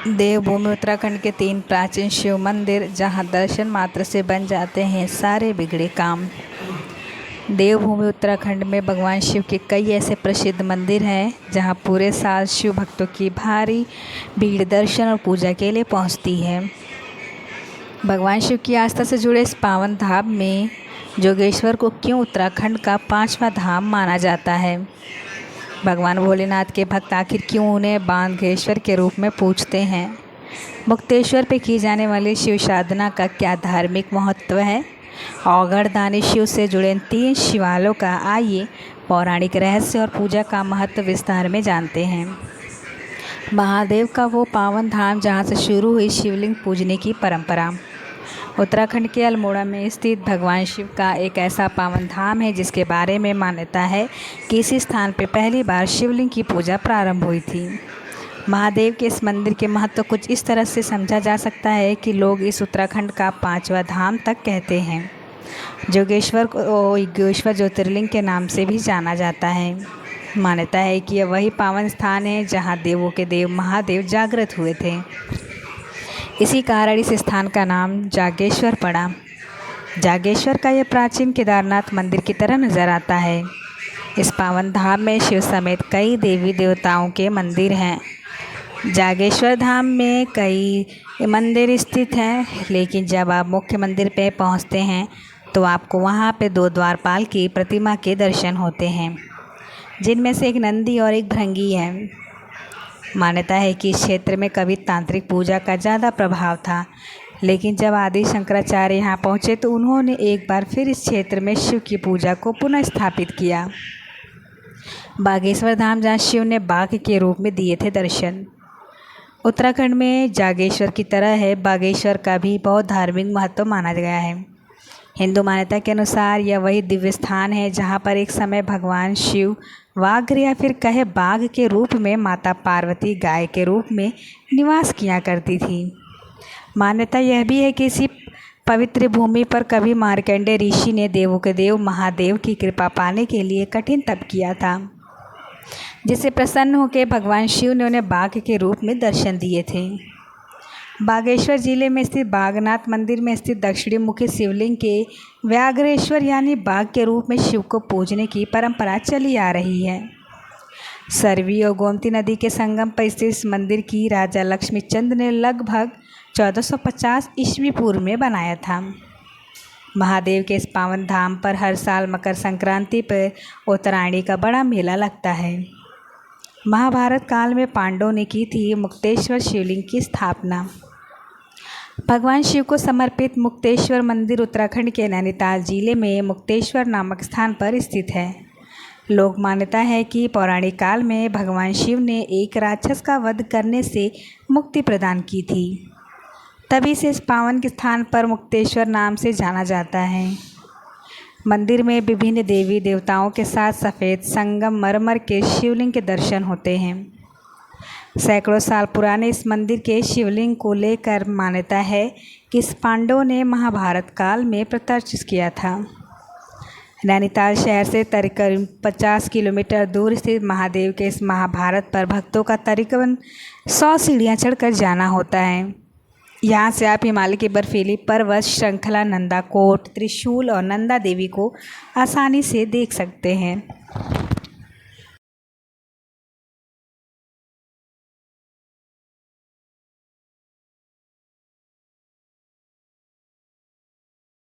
देवभूमि उत्तराखंड के 3 प्राचीन शिव मंदिर जहां दर्शन मात्र से बन जाते हैं सारे बिगड़े काम। देवभूमि उत्तराखंड में भगवान शिव के कई ऐसे प्रसिद्ध मंदिर हैं जहां पूरे साल शिव भक्तों की भारी भीड़ दर्शन और पूजा के लिए पहुंचती है। भगवान शिव की आस्था से जुड़े इस पावन धाम में जोगेश्वर को क्यों उत्तराखंड का 5वां धाम माना जाता है? भगवान भोलेनाथ के भक्त आखिर क्यों उन्हें बांधेश्वर के रूप में पूजते हैं? मुक्तेश्वर पे की जाने वाली शिव साधना का क्या धार्मिक महत्व है? औगड़दानी शिव से जुड़े इन 3 शिवालयों का आइए पौराणिक रहस्य और पूजा का महत्व विस्तार में जानते हैं। महादेव का वो पावन धाम जहाँ से शुरू हुई शिवलिंग पूजने की परंपरा। उत्तराखंड के अल्मोड़ा में स्थित भगवान शिव का एक ऐसा पावन धाम है जिसके बारे में मान्यता है कि इसी स्थान पर पहली बार शिवलिंग की पूजा प्रारंभ हुई थी। महादेव के इस मंदिर के महत्व कुछ इस तरह से समझा जा सकता है कि लोग इस उत्तराखंड का 5वां धाम तक कहते हैं। जोगेश्वर को योगेश्वर ज्योतिर्लिंग के नाम से भी जाना जाता है। मान्यता है कि यह वही पावन स्थान है जहां देवों के देव महादेव जागृत हुए थे। इसी कारण इस स्थान का नाम जागेश्वर पड़ा। जागेश्वर का यह प्राचीन केदारनाथ मंदिर की तरह नजर आता है। इस पावन धाम में शिव समेत कई देवी देवताओं के मंदिर हैं। जागेश्वर धाम में कई मंदिर स्थित हैं, लेकिन जब आप मुख्य मंदिर पे पहुंचते हैं तो आपको वहां पे 2 द्वारपाल की प्रतिमा के दर्शन होते हैं, जिनमें से एक नंदी और एक भृंगी है। मान्यता है कि इस क्षेत्र में कभी तांत्रिक पूजा का ज़्यादा प्रभाव था, लेकिन जब आदि शंकराचार्य यहाँ पहुँचे तो उन्होंने एक बार फिर इस क्षेत्र में शिव की पूजा को पुनः स्थापित किया। बागेश्वर धाम जहाँ शिव ने बाघ के रूप में दिए थे दर्शन। उत्तराखंड में जागेश्वर की तरह है बागेश्वर का भी बहुत धार्मिक महत्व माना गया है। हिंदू मान्यता के अनुसार यह वही दिव्य स्थान है जहाँ पर एक समय भगवान शिव वाघ या फिर कहे बाघ के रूप में माता पार्वती गाय के रूप में निवास किया करती थी। मान्यता यह भी है कि इसी पवित्र भूमि पर कभी मार्कंडेय ऋषि ने देवों के देव महादेव की कृपा पाने के लिए कठिन तप किया था, जिससे प्रसन्न होकर भगवान शिव ने उन्हें बाघ के रूप में दर्शन दिए थे। बागेश्वर जिले में स्थित बागनाथ मंदिर में स्थित दक्षिणी मुखी शिवलिंग के व्याघ्रेश्वर यानी बाघ के रूप में शिव को पूजने की परंपरा चली आ रही है। सरवी और गोमती नदी के संगम पर स्थित इस मंदिर की राजा लक्ष्मीचंद ने लगभग 1450 ईस्वी पूर्व में बनाया था। महादेव के इस पावन धाम पर हर साल मकर संक्रांति पर उत्तरायणी का बड़ा मेला लगता है। महाभारत काल में पांडवों ने की थी मुक्तेश्वर शिवलिंग की स्थापना। भगवान शिव को समर्पित मुक्तेश्वर मंदिर उत्तराखंड के नैनीताल जिले में मुक्तेश्वर नामक स्थान पर स्थित है। लोक मान्यता है कि पौराणिक काल में भगवान शिव ने एक राक्षस का वध करने से मुक्ति प्रदान की थी, तभी से इस पावन स्थान पर मुक्तेश्वर नाम से जाना जाता है। मंदिर में विभिन्न देवी देवताओं के साथ सफ़ेद संगमरमर के शिवलिंग के दर्शन होते हैं। सैकड़ों साल पुराने इस मंदिर के शिवलिंग को लेकर मान्यता है कि इस पांडवों ने महाभारत काल में प्रतिष्ठित किया था। नैनीताल शहर से तकरीबन 50 किलोमीटर दूर स्थित महादेव के इस महाभारत पर भक्तों का तकरीबन 100 सीढ़ियाँ चढ़कर जाना होता है। यहाँ से आप हिमालय की बर्फीली पर्वत श्रृंखला नंदा कोट, त्रिशूल और नंदा देवी को आसानी से देख सकते हैं।